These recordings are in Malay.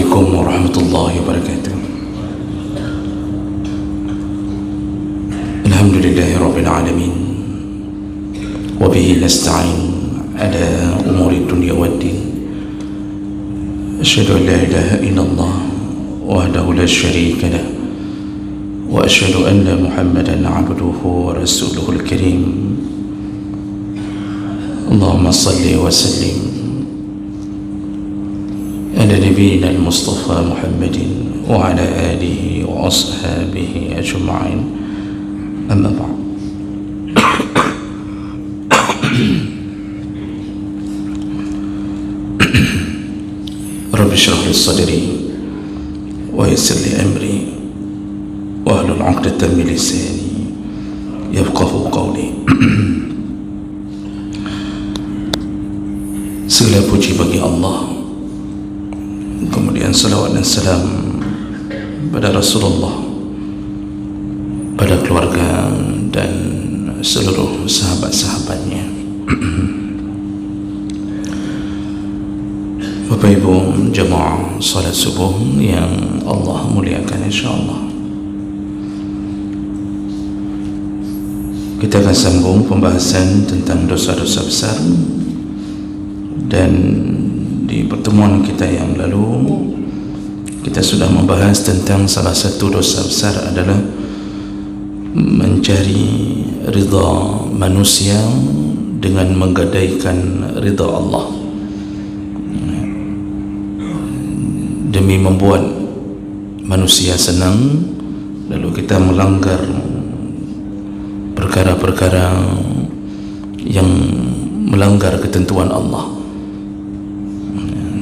عليكم ورحمة الله وبركاته. الحمد لله رب العالمين، وبه نستعين على أمور الدنيا والدين. أشهد أن لا إله إلا الله وحده لا شريك له، وأشهد أن محمدا عبده ورسوله الكريم. اللهم صل وسلم على نبينا المصطفى محمد وعلى آله وأصحابه أجمعين. أما بعد، رب اشرح لي صدري ويسر لي أمري واحلل عقدة من لساني يفقهوا قولي. Segala puji bagi Allah, kemudian salawat dan salam pada Rasulullah, pada keluarga dan seluruh sahabat-sahabatnya. Bapak Ibu jemaah salat subuh yang Allah muliakan, insyaAllah kita akan sambung pembahasan tentang dosa-dosa besar. Dan di pertemuan kita yang lalu kita sudah membahas tentang salah satu dosa besar adalah mencari ridha manusia dengan menggadaikan ridha Allah, demi membuat manusia senang, lalu kita melanggar perkara-perkara yang melanggar ketentuan Allah.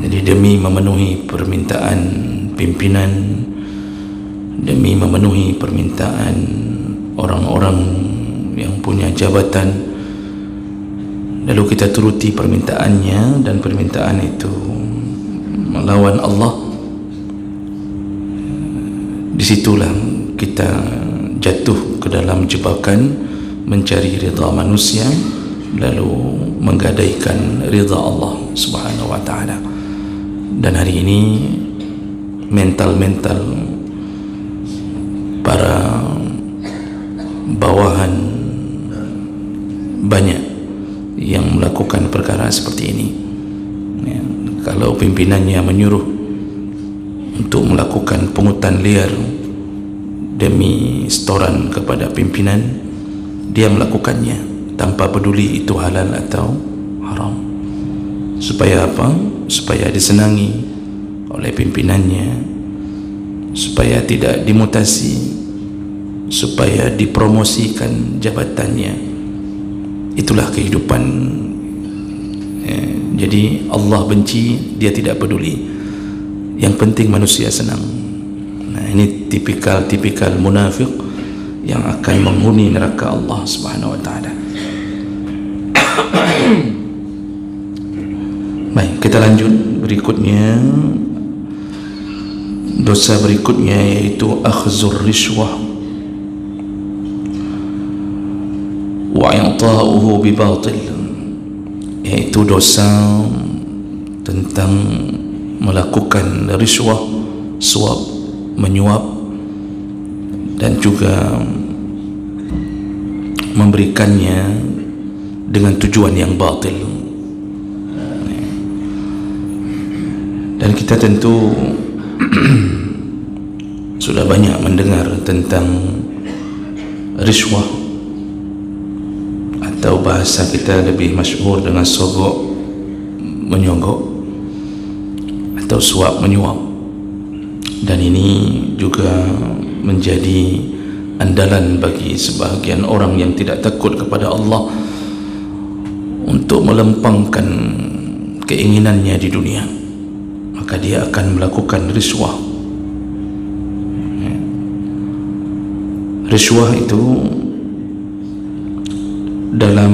Jadi demi memenuhi permintaan pimpinan, demi memenuhi permintaan orang-orang yang punya jabatan, lalu kita turuti permintaannya, dan permintaan itu melawan Allah. Disitulah kita jatuh ke dalam jebakan mencari ridha manusia lalu menggadaikan ridha Allah Subhanahu wa ta'ala. Dan hari ini mental-mental para bawahan banyak yang melakukan perkara seperti ini. Ya, kalau pimpinannya menyuruh untuk melakukan pungutan liar demi setoran kepada pimpinan, dia melakukannya tanpa peduli itu halal atau haram. Supaya apa? Supaya disenangi oleh pimpinannya, supaya tidak dimutasi, supaya dipromosikan jabatannya. Itulah kehidupan. Jadi Allah benci, dia tidak peduli. Yang penting manusia senang. Nah, ini tipikal munafik yang akan menghuni neraka Allah Subhanahu wa ta'ala. Baik, kita lanjut. Berikutnya, dosa berikutnya yaitu akhzur rishwah wa i'ta'uhu bi batil, yaitu dosa tentang melakukan rishwah, suap, menyuap, dan juga memberikannya dengan tujuan yang batil. Dan kita tentu sudah banyak mendengar tentang rishwah, atau bahasa kita lebih masyhur dengan sogok menyogok atau suap menyuap. Dan ini juga menjadi andalan bagi sebahagian orang yang tidak takut kepada Allah untuk melempangkan keinginannya di dunia, maka dia akan melakukan rishwah. Rishwah itu dalam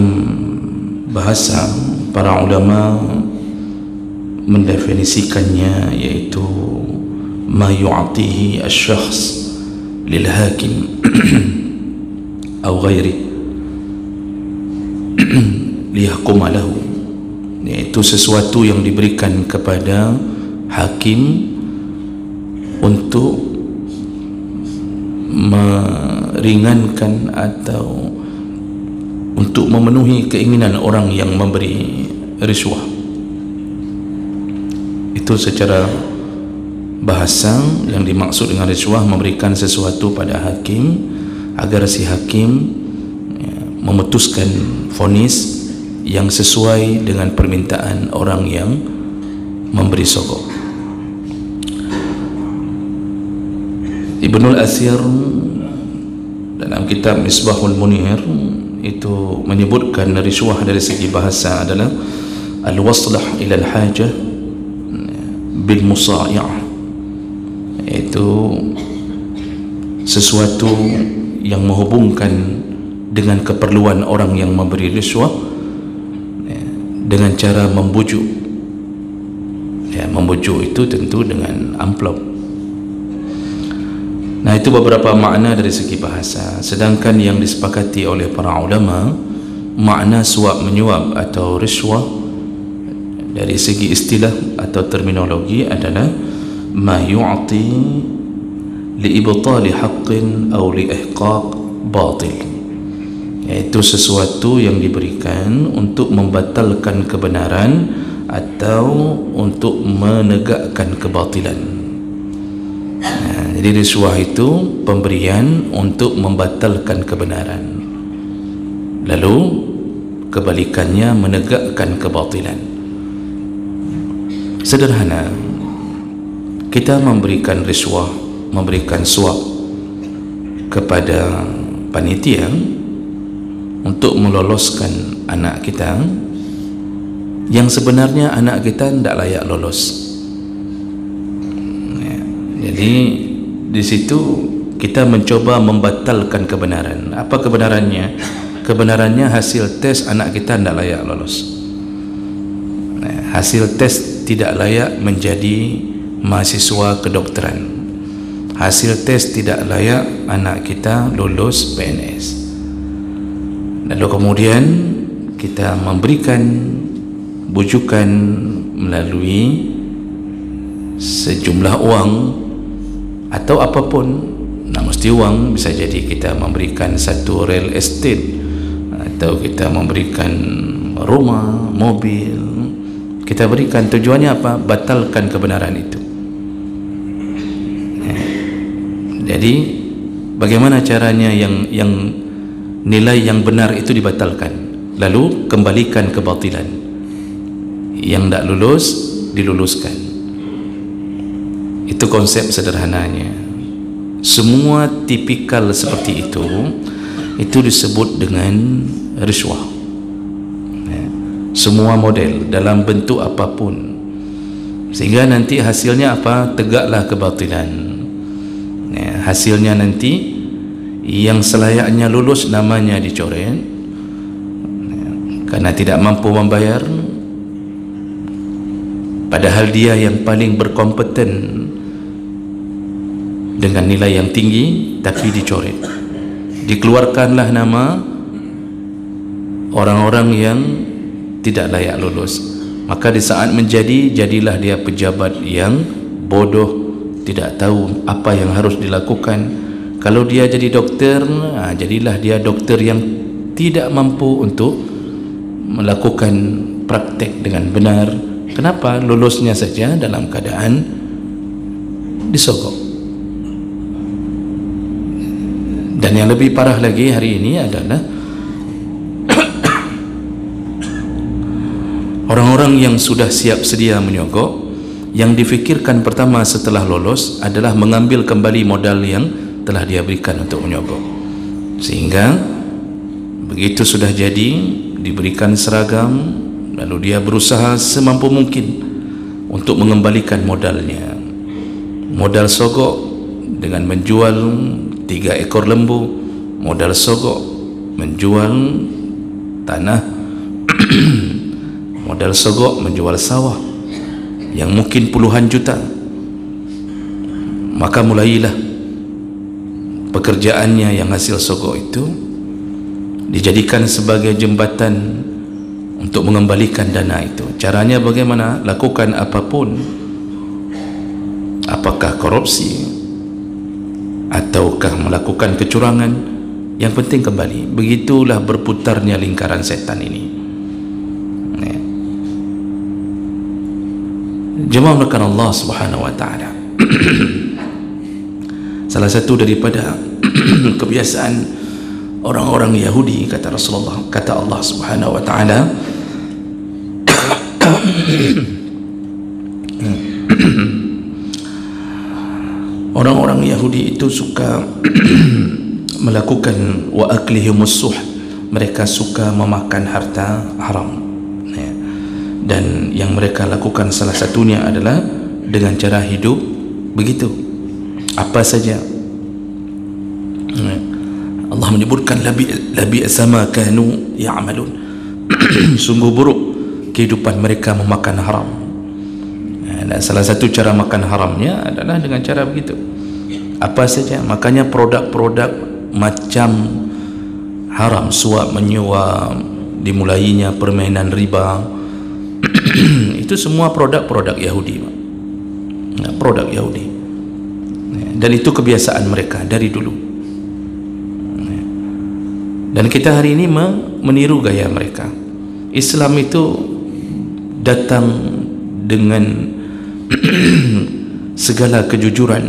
bahasa para ulama mendefinisikannya yaitu ma yu'atihi asy-syakhs lil hakim atau ghairi liyahkuma lahu, yaitu sesuatu yang diberikan kepada hakim untuk meringankan atau untuk memenuhi keinginan orang yang memberi riswah. Itu secara bahasa yang dimaksud dengan riswah, memberikan sesuatu pada hakim agar si hakim memutuskan vonis yang sesuai dengan permintaan orang yang memberi sogok. Ibnul Athir dalam kitab Misbahul Munir itu menyebutkan riswah dari segi bahasa adalah al-waslah ila al-hajah bil musa'iyah, iaitu sesuatu yang menghubungkan dengan keperluan orang yang memberi riswah dengan cara membujuk. Membujuk itu tentu dengan amplop. Nah, itu beberapa makna dari segi bahasa. Sedangkan yang disepakati oleh para ulama, makna suap menyuap atau riswah dari segi istilah atau terminologi adalah ma yu'ti li ibtali haqqin aw li ihqaq batil, yaitu sesuatu yang diberikan untuk membatalkan kebenaran atau untuk menegakkan kebatilan. Jadi riswah itu pemberian untuk membatalkan kebenaran, lalu kebalikannya menegakkan kebatilan. Sederhana, kita memberikan riswah, memberikan suap kepada panitia untuk meloloskan anak kita yang sebenarnya anak kita tidak layak lolos. Jadi di situ kita mencoba membatalkan kebenaran. Apa kebenarannya? Kebenarannya hasil tes anak kita tidak layak lolos. Hasil tes tidak layak menjadi mahasiswa kedokteran. Hasil tes tidak layak anak kita lulus PNS. Lalu kemudian kita memberikan bujukan melalui sejumlah uang atau apapun. Nah, mesti uang, bisa jadi kita memberikan satu real estate atau kita memberikan rumah, mobil. Kita berikan, tujuannya apa? Batalkan kebenaran itu. Jadi bagaimana caranya yang nilai yang benar itu dibatalkan, lalu kembalikan kebatilan. Yang tidak lulus diluluskan. Itu konsep sederhananya. Semua tipikal seperti itu disebut dengan riswah. Semua model dalam bentuk apapun, sehingga nanti hasilnya apa? Tegaklah kebatilan. Hasilnya nanti yang selayaknya lulus namanya dicoret karena tidak mampu membayar, padahal dia yang paling berkompeten dengan nilai yang tinggi, tapi dicoret. Dikeluarkanlah nama orang-orang yang tidak layak lulus. Maka di saat menjadi, jadilah dia pejabat yang bodoh, tidak tahu apa yang harus dilakukan. Kalau dia jadi dokter, jadilah dia dokter yang tidak mampu untuk melakukan praktek dengan benar. Kenapa? Lulusnya saja dalam keadaan disogok. Dan yang lebih parah lagi hari ini adalah orang-orang yang sudah siap sedia menyogok, yang difikirkan pertama setelah lolos adalah mengambil kembali modal yang telah dia berikan untuk menyogok. Sehingga begitu sudah jadi, diberikan seragam, lalu dia berusaha semampu mungkin untuk mengembalikan modalnya. Modal sogok dengan menjual 3 ekor lembu, modal sogok menjual tanah, modal sogok menjual sawah yang mungkin puluhan juta. Maka mulailah pekerjaannya yang hasil sogok itu dijadikan sebagai jembatan untuk mengembalikan dana itu. Caranya bagaimana? Lakukan apapun apakah korupsi ataukah melakukan kecurangan, yang penting kembali. Begitulah berputarnya lingkaran setan ini. Jemaah melakukan Allah Subhanahu wa taala. Salah satu daripada kebiasaan orang-orang Yahudi, kata Rasulullah, kata Allah Subhanahu wa taala, orang-orang Yahudi itu suka melakukan wa aklihimus suh, mereka suka memakan harta haram, dan yang mereka lakukan salah satunya adalah dengan cara hidup begitu, apa saja. Allah menyebutkan labi sama kanu ya'malun, sungguh buruk kehidupan mereka memakan haram. Dan salah satu cara makan haramnya adalah dengan cara begitu, apa saja. Makanya produk-produk macam haram, suap menyuap, dimulainya permainan riba, itu semua produk-produk Yahudi, produk Yahudi, dan itu kebiasaan mereka dari dulu. Dan kita hari ini meniru gaya mereka. Islam itu datang dengan segala kejujuran,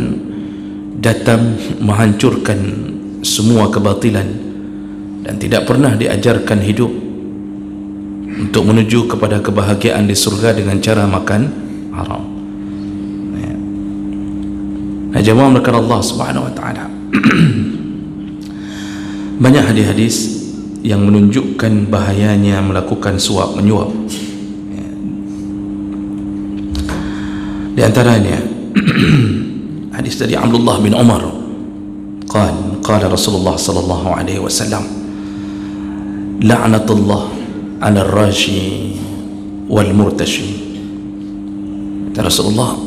datang menghancurkan semua kebatilan, dan tidak pernah diajarkan hidup untuk menuju kepada kebahagiaan di surga dengan cara makan haram. Jemaah melakukan Allah Subhanahu wa taala. Banyak hadis-hadis yang menunjukkan bahayanya melakukan suap menyuap. Di antaranya hadis dari Abdullah bin Umar, qala Rasulullah sallallahu alaihi wasallam, la'natullah 'ala ar-rashi wal murtashi. Kata Rasulullah,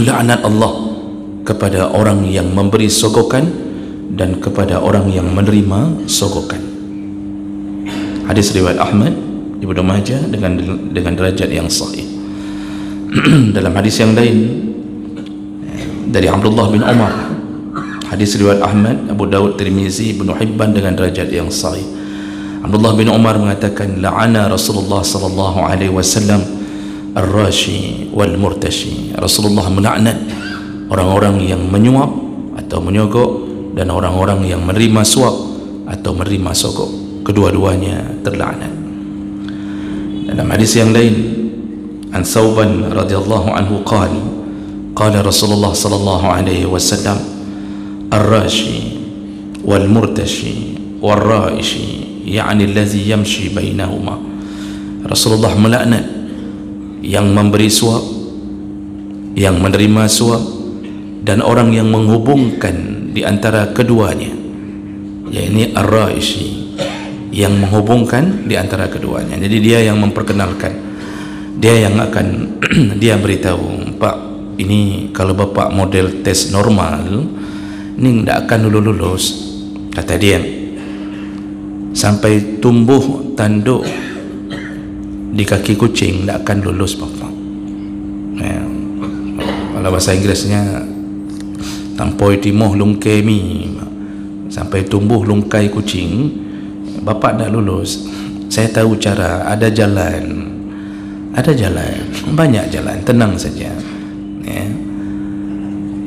laknat Allah kepada orang yang memberi sogokan dan kepada orang yang menerima sogokan. Hadis riwayat Ahmad, Ibnu Majah dengan derajat yang sahih. Dalam hadis yang lain dari Abdullah bin Umar, hadis riwayat Ahmad, Abu Dawud, Tirmizi, Ibnu Hibban dengan derajat yang sahih. Abdullah bin Umar mengatakan, la'ana Rasulullah sallallahu alaihi wasallam ar-rashi wal murtashi. Rasulullah melaknat orang-orang yang menyuap atau menyogok dan orang-orang yang menerima suap atau menerima sogok. Kedua-duanya terlaknat. Dalam hadis yang lain, an Thawban radhiyallahu anhu qala Rasulullah sallallahu alaihi wasallam, ar-rashi wal murtashi wal raishi, yakni allazi yamshi bainahuma. Rasulullah melaknat yang memberi suap, yang menerima suap, dan orang yang menghubungkan di antara keduanya, yakni ar-raishi, yang menghubungkan di antara keduanya. Jadi dia yang memperkenalkan, dia yang akan dia beritahu, Pak, ini kalau bapak model tes normal ini tidak akan lulus, kata dia, sampai tumbuh tanduk di kaki kucing tidak akan lulus bapak. Kalau bahasa Inggrisnya, tampoi timoh lungkai mi, sampai tumbuh lungkai kucing, bapak tak lulus. Saya tahu cara, ada jalan, banyak jalan, tenang saja.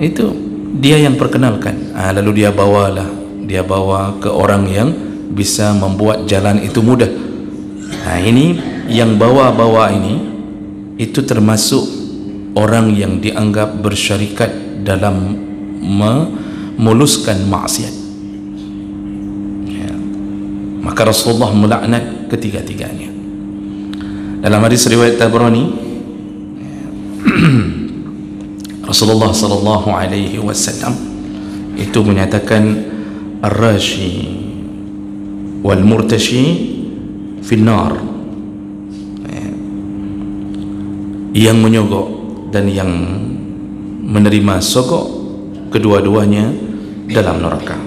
Itu dia yang perkenalkan. Lalu dia bawa ke orang yang bisa membuat jalan itu mudah. Ini yang bawa ini, itu termasuk orang yang dianggap bersyarikat dalam memuluskan maksiat. Maka Rasulullah melaknat ketiga-tiganya. Dalam hadis riwayat Tabrani, Rasulullah sallallahu alaihi wasallam itu menyatakan, ar-rashi wal murtashi fin nar, yang menyogok dan yang menerima sogok, kedua-duanya dalam neraka.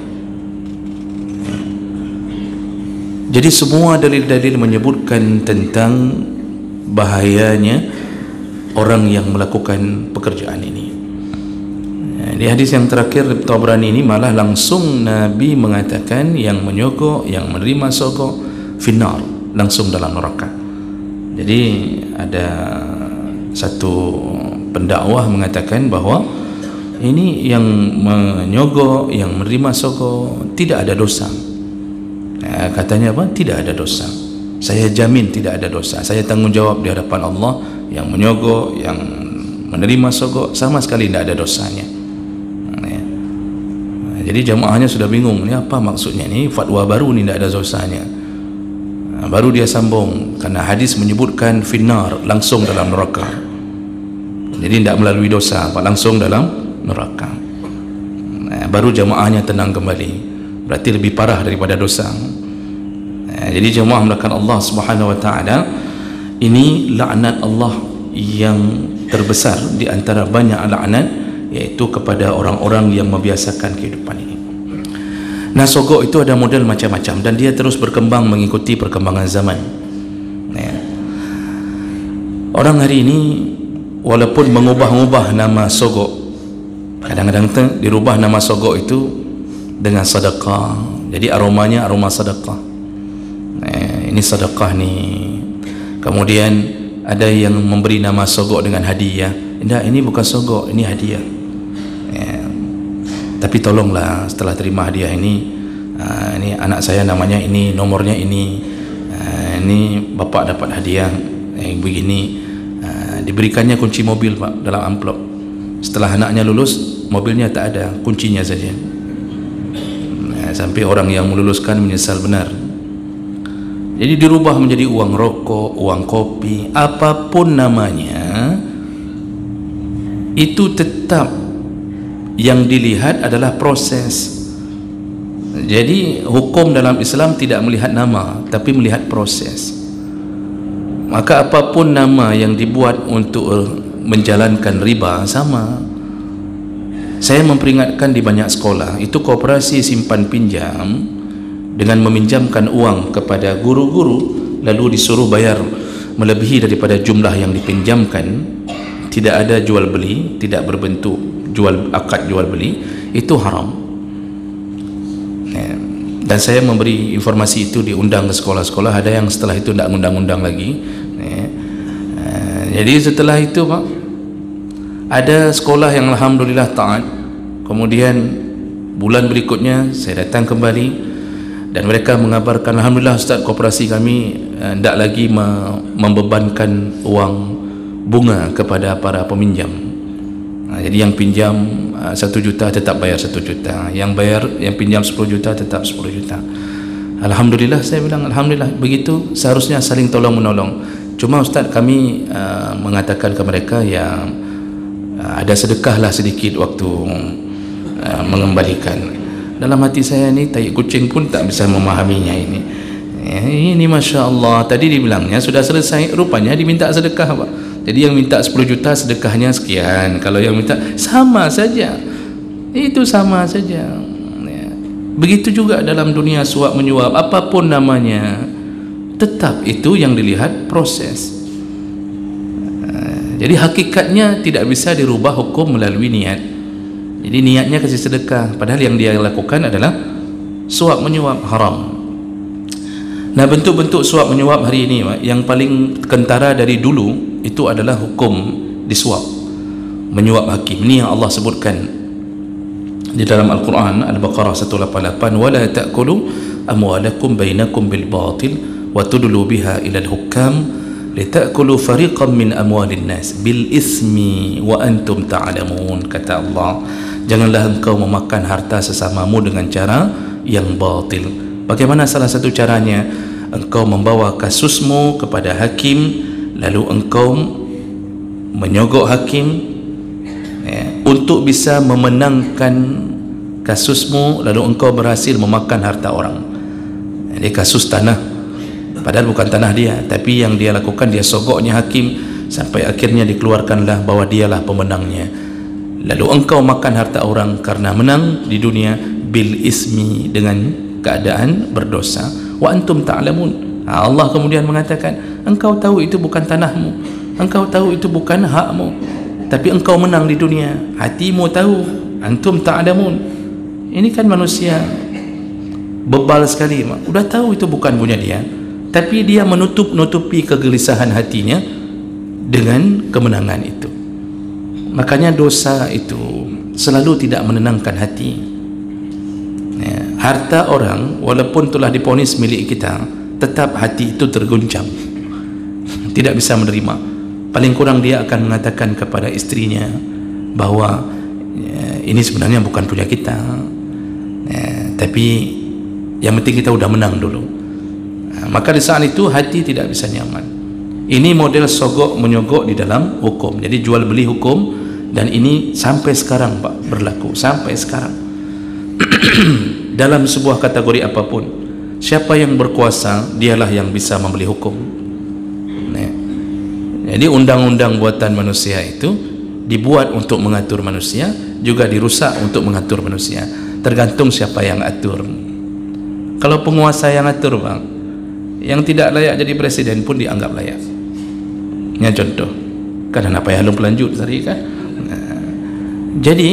Jadi semua dalil-dalil menyebutkan tentang bahayanya orang yang melakukan pekerjaan ini. Di hadis yang terakhir Tabrani ini malah langsung Nabi mengatakan yang menyogok, yang menerima sogok finnar, langsung dalam neraka. Jadi ada satu pendakwah mengatakan bahawa ini yang menyogok, yang menerima sogok tidak ada dosa. Katanya apa? Tidak ada dosa. Saya jamin tidak ada dosa. Saya tanggungjawab di hadapan Allah, yang menyogok, yang menerima sogok sama sekali tidak ada dosanya. Jadi jamaahnya sudah bingung, ini apa maksudnya, ini fatwa baru ni, tidak ada dosanya. Baru dia sambung, karena hadis menyebutkan finnar, langsung dalam neraka. Jadi tidak melalui dosa, langsung dalam neraka. Baru jamaahnya tenang kembali, berarti lebih parah daripada dosa. Jadi jamaah melakukan Allah Subhanahu Wa Taala, ini laknat Allah yang terbesar di antara banyak laknat, yaitu kepada orang-orang yang membiasakan kehidupan ini. Nah, sogok itu ada model macam-macam dan dia terus berkembang mengikuti perkembangan zaman. Orang hari ini walaupun mengubah-ubah nama sogok, kadang-kadang dirubah nama sogok itu dengan sedekah, jadi aromanya aroma sedekah. Ini sedekah ni. Kemudian ada yang memberi nama sogok dengan hadiah. Tidak, ini bukan sogok, ini hadiah. Tapi tolonglah setelah terima hadiah ini anak saya namanya ini, nomornya ini bapak dapat hadiah begini, diberikannya kunci mobil Pak dalam amplop. Setelah anaknya lulus, mobilnya tak ada, kuncinya saja. Sampai orang yang meluluskan menyesal benar. Jadi dirubah menjadi uang rokok, uang kopi, apapun namanya, itu tetap yang dilihat adalah proses. Jadi hukum dalam Islam tidak melihat nama, tapi melihat proses. Maka apapun nama yang dibuat untuk menjalankan riba sama. Saya memperingatkan di banyak sekolah, itu koperasi simpan pinjam dengan meminjamkan uang kepada guru-guru lalu disuruh bayar melebihi daripada jumlah yang dipinjamkan, tidak ada jual beli, tidak berbentuk akad jual beli, itu haram. Dan saya memberi informasi itu, diundang ke sekolah-sekolah. Ada yang setelah itu tidak undang-undang lagi. Jadi setelah itu Pak, ada sekolah yang alhamdulillah taat. Kemudian bulan berikutnya saya datang kembali dan mereka mengabarkan, alhamdulillah Ustaz, koperasi kami tidak lagi membebankan uang bunga kepada para peminjam. Jadi yang pinjam 1 juta tetap bayar 1 juta, yang pinjam 10 juta tetap 10 juta. Alhamdulillah, saya bilang alhamdulillah, begitu seharusnya saling tolong menolong. Cuma Ustaz, kami mengatakan ke mereka, ya ada sedekahlah sedikit waktu mengembalikan. Dalam hati saya ni, tai kucing pun tak bisa memahaminya ini. Ini Masya Allah, tadi dibilangnya sudah selesai, rupanya diminta sedekah Pak. Jadi yang minta 10 juta sedekahnya sekian, kalau yang minta sama saja, itu sama saja. Begitu juga dalam dunia suap menyuap, apapun namanya, tetap itu yang dilihat proses. Jadi hakikatnya tidak bisa dirubah hukum melalui niat. Jadi niatnya kasih sedekah, padahal yang dia lakukan adalah suap menyuap, haram. Nah, bentuk-bentuk suap menyuap hari ini yang paling kentara dari dulu itu adalah hukum disuap, menyuap hakim. Ini yang Allah sebutkan di dalam Al-Quran, Al-Baqarah 188, wala ta'kulu amwalakum bainakum bil batil wa tudlu biha ila al-hukam litakulu fariqan min amwalin nas bil ismi wa antum ta'lamun. Kata Allah, janganlah engkau memakan harta sesamamu dengan cara yang batil. Bagaimana salah satu caranya? Engkau membawa kasusmu kepada hakim, lalu engkau menyogok hakim untuk bisa memenangkan kasusmu, lalu engkau berhasil memakan harta orang. Ini kasus tanah, padahal bukan tanah dia, tapi yang dia lakukan, dia sogoknya hakim sampai akhirnya dikeluarkanlah bahwa dialah pemenangnya. Lalu engkau makan harta orang karena menang di dunia bil ismi, dengan keadaan berdosa. Wa antum ta'lamun. Allah kemudian mengatakan, engkau tahu itu bukan tanahmu, engkau tahu itu bukan hakmu, tapi engkau menang di dunia. Hatimu tahu, antum ta'lamun. Ini kan manusia bebal sekali, udah tahu itu bukan punya dia, tapi dia menutupi kegelisahan hatinya dengan kemenangan itu. Makanya dosa itu selalu tidak menenangkan hati. Harta orang walaupun telah diponis milik kita, tetap hati itu terguncang, tidak bisa menerima. Paling kurang dia akan mengatakan kepada istrinya bahwa ini sebenarnya bukan punya kita, tapi yang penting kita udah menang dulu. Maka di saat itu hati tidak bisa nyaman. Ini model sogok menyogok di dalam hukum. Jadi jual beli hukum, dan ini sampai sekarang Pak berlaku, sampai sekarang. Dalam sebuah kategori apapun, siapa yang berkuasa dialah yang bisa membeli hukum. Jadi undang-undang buatan manusia itu dibuat untuk mengatur manusia, juga dirusak untuk mengatur manusia. Tergantung siapa yang atur. Kalau penguasa yang atur bang, yang tidak layak jadi presiden pun dianggap layak. Ini contoh. Karena apa yang belum lanjut tadi kan. Jadi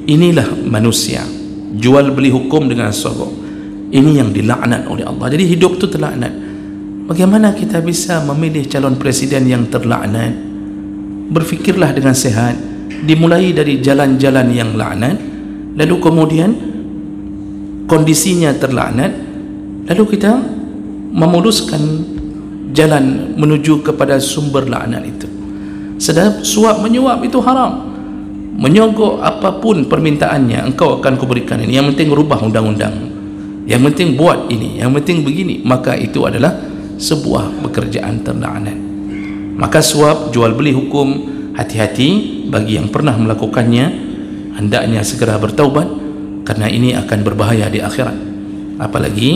inilah manusia, jual beli hukum dengan sogok. Ini yang dilaknat oleh Allah. Jadi hidup itu terlaknat. Bagaimana kita bisa memilih calon presiden yang terlaknat? Berfikirlah dengan sehat. Dimulai dari jalan-jalan yang laknat, lalu kemudian kondisinya terlaknat, lalu kita memuluskan jalan menuju kepada sumber laknat itu. Sedap suap menyuap itu haram. Menyogok apapun permintaannya, engkau akan kuberikan ini, yang penting rubah undang-undang, yang penting buat ini, yang penting begini, maka itu adalah sebuah pekerjaan terlaknat. Maka suap, jual beli hukum, hati-hati bagi yang pernah melakukannya, hendaknya segera bertaubat, karena ini akan berbahaya di akhirat. Apalagi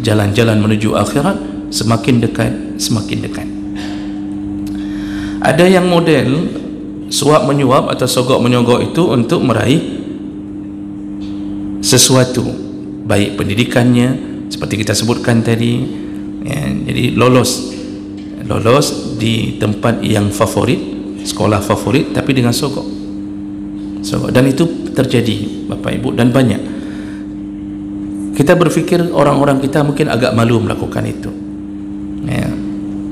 jalan-jalan menuju akhirat semakin dekat, semakin dekat. Ada yang model suap menyuap atau sogok menyogok itu untuk meraih sesuatu, baik pendidikannya seperti kita sebutkan tadi, ya, jadi lolos di tempat yang favorit, sekolah favorit, tapi dengan sogok. Dan itu terjadi Bapak Ibu, dan banyak. Kita berfikir orang-orang kita mungkin agak malu melakukan itu, ya.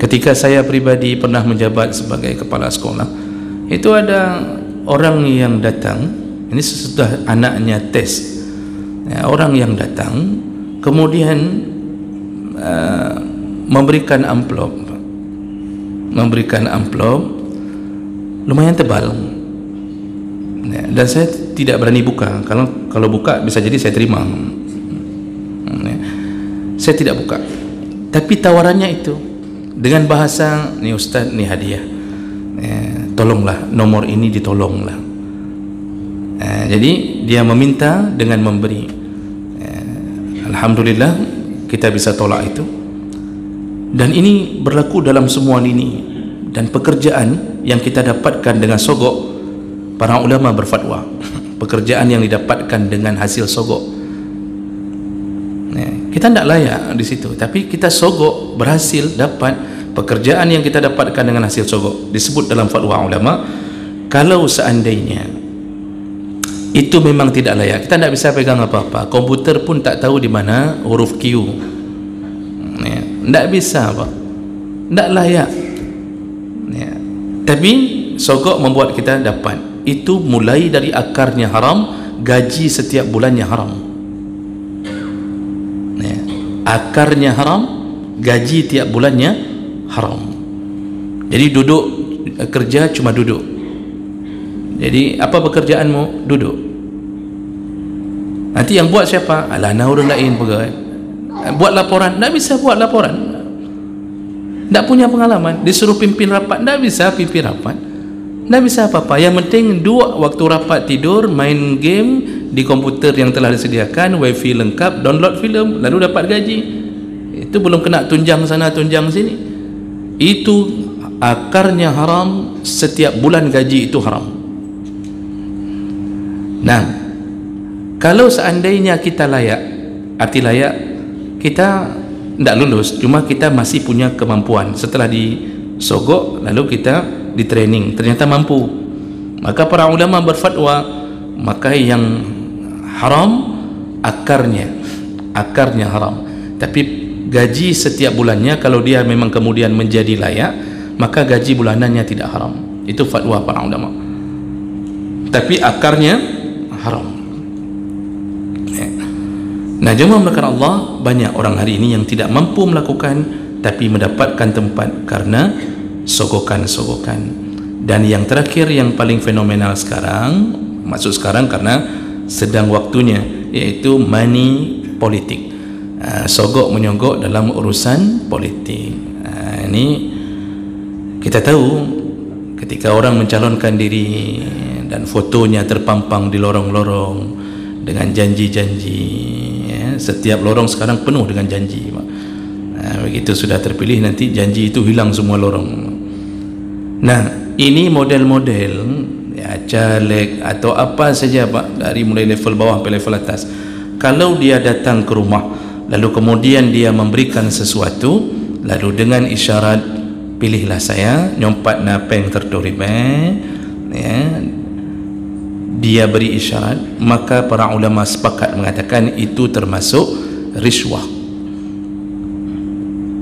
Ketika saya pribadi pernah menjabat sebagai kepala sekolah, itu ada orang yang datang, ini sesudah anaknya tes, ya, orang yang datang kemudian memberikan amplop lumayan tebal, ya, dan saya tidak berani buka. Kalau buka bisa jadi saya terima, ya. Saya tidak buka, tapi tawarannya itu dengan bahasa, nih Ustaz, nih hadiah, tolonglah nomor ini ditolonglah. Jadi dia meminta dengan memberi. Alhamdulillah kita bisa tolak itu. Dan ini berlaku dalam semua lini. Dan pekerjaan yang kita dapatkan dengan sogok, para ulama berfatwa, pekerjaan yang didapatkan dengan hasil sogok, kita tidak layak di situ, tapi kita sogok, berhasil dapat pekerjaan yang kita dapatkan dengan hasil sogok. Disebut dalam fatwa ulama, kalau seandainya itu memang tidak layak, kita tidak bisa pegang apa-apa, komputer pun tak tahu di mana huruf Q, ya, tidak bisa Pak, tidak layak, ya. Tapi sogok membuat kita dapat. Itu mulai dari akarnya haram, gaji setiap bulannya haram, ya. Akarnya haram, gaji tiap bulannya haram. Jadi duduk kerja cuma duduk. Jadi apa pekerjaanmu? Duduk. Nanti yang buat siapa? Alah, orang lain pegawai. Buat laporan, tak bisa buat laporan, tak punya pengalaman. Disuruh pimpin rapat, tak bisa pimpin rapat, tak bisa apa-apa. Yang penting dua waktu rapat tidur, main game di komputer yang telah disediakan, wifi lengkap, download filem, lalu dapat gaji. Itu belum kena tunjang sana tunjang sini. Itu akarnya haram, setiap bulan gaji itu haram. Nah, kalau seandainya kita layak, arti layak, kita tidak lulus, cuma kita masih punya kemampuan. Setelah disogok, lalu kita di training, ternyata mampu. Maka para ulama berfatwa, maka yang haram akarnya haram. Tapi gaji setiap bulannya kalau dia memang kemudian menjadi layak, maka gaji bulanannya tidak haram. Itu fatwa para ulama. Tapi akarnya haram. Nah, jemaah melakukan Allah, banyak orang hari ini yang tidak mampu melakukan tapi mendapatkan tempat karena sogokan-sogokan. Dan yang terakhir yang paling fenomenal sekarang, maksud sekarang karena sedang waktunya, yaitu money politik. Sogok menyogok dalam urusan politik. Ini kita tahu ketika orang mencalonkan diri dan fotonya terpampang di lorong-lorong dengan janji-janji, ya, setiap lorong sekarang penuh dengan janji. Begitu sudah terpilih nanti janji itu hilang semua lorong. Nah, ini model-model ya, caleg atau apa saja Pak, dari mulai level bawah sampai level atas. Kalau dia datang ke rumah lalu kemudian dia memberikan sesuatu, lalu dengan isyarat pilihlah saya, nyompat napeng tertorib, ya, dia beri isyarat, maka para ulama sepakat mengatakan itu termasuk riswah.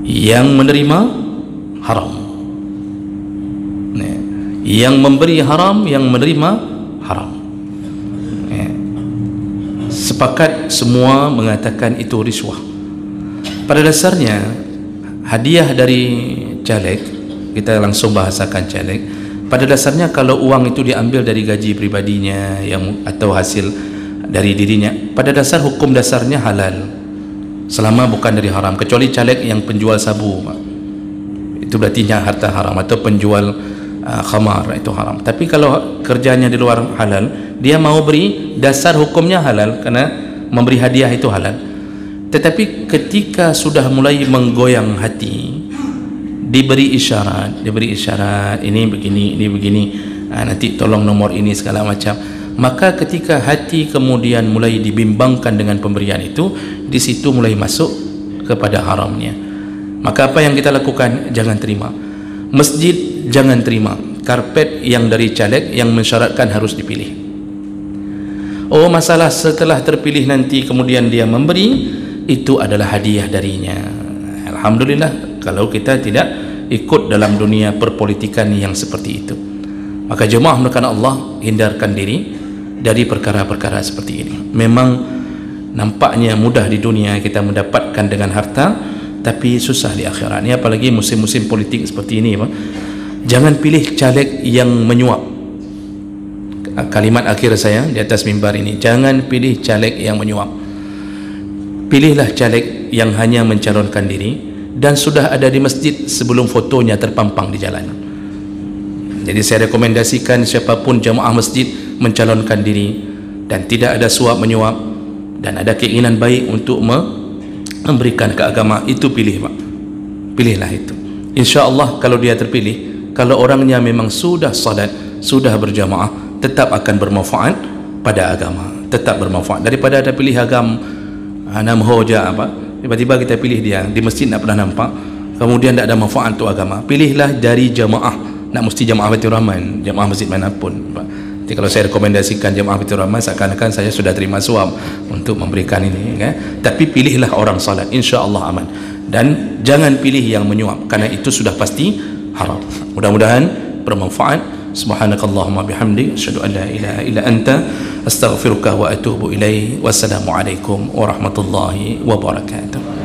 Yang menerima haram, yang memberi haram, yang menerima haram. Sepakat semua mengatakan itu riswah. Pada dasarnya hadiah dari caleg, kita langsung bahasakan caleg, pada dasarnya kalau uang itu diambil dari gaji pribadinya yang atau hasil dari dirinya, pada dasar hukum dasarnya halal selama bukan dari haram, kecuali caleg yang penjual sabu, itu berarti harta haram, atau penjual khamar, itu haram. Tapi kalau kerjanya di luar halal, dia mau beri, dasar hukumnya halal karena memberi hadiah itu halal. Tetapi ketika sudah mulai menggoyang hati, diberi isyarat ini begini, nanti tolong nomor ini segala macam, maka ketika hati kemudian mulai dibimbangkan dengan pemberian itu, di situ mulai masuk kepada haramnya. Maka apa yang kita lakukan? Jangan terima. Masjid jangan terima. Karpet yang dari caleg yang mensyaratkan harus dipilih. Oh, masalah setelah terpilih nanti kemudian dia memberi, itu adalah hadiah darinya. Alhamdulillah kalau kita tidak ikut dalam dunia perpolitikan yang seperti itu. Maka jemaah melakukan Allah, hindarkan diri dari perkara-perkara seperti ini. Memang nampaknya mudah di dunia kita mendapatkan dengan harta, tapi susah di akhirat. Ini apalagi musim-musim politik seperti ini, Pak. Jangan pilih caleg yang menyuap. Kalimat akhir saya di atas mimbar ini, jangan pilih caleg yang menyuap. Pilihlah caleg yang hanya mencalonkan diri dan sudah ada di masjid sebelum fotonya terpampang di jalan. Jadi saya rekomendasikan siapapun jemaah masjid mencalonkan diri dan tidak ada suap menyuap dan ada keinginan baik untuk memberikan ke agama, itu pilih, Pak. Pilihlah itu. InsyaAllah kalau dia terpilih, kalau orangnya memang sudah salat, sudah berjamaah, tetap akan bermanfaat pada agama, tetap bermanfaat daripada ada pilih agama nam hoja apa, tiba-tiba kita pilih dia di masjid tak pernah nampak, kemudian tak ada manfaat untuk agama. Pilihlah dari jamaah, nak mesti jamaah Baitur Rahman, jamaah masjid manapun, Pak. Jadi kalau saya rekomendasikan jamaah Baitur Rahman, seakan-akan saya sudah terima suap untuk memberikan ini, kan? Tapi pilihlah orang salat, insya-Allah aman. Dan jangan pilih yang menyuap, karena itu sudah pasti haram. Mudah-mudahan bermanfaat. Subhanakallahumma bihamdik, asyhadu an la ilaha illa anta, astaghfiruka wa atubu ilaik. Wassalamu alaikum warahmatullahi wabarakatuh.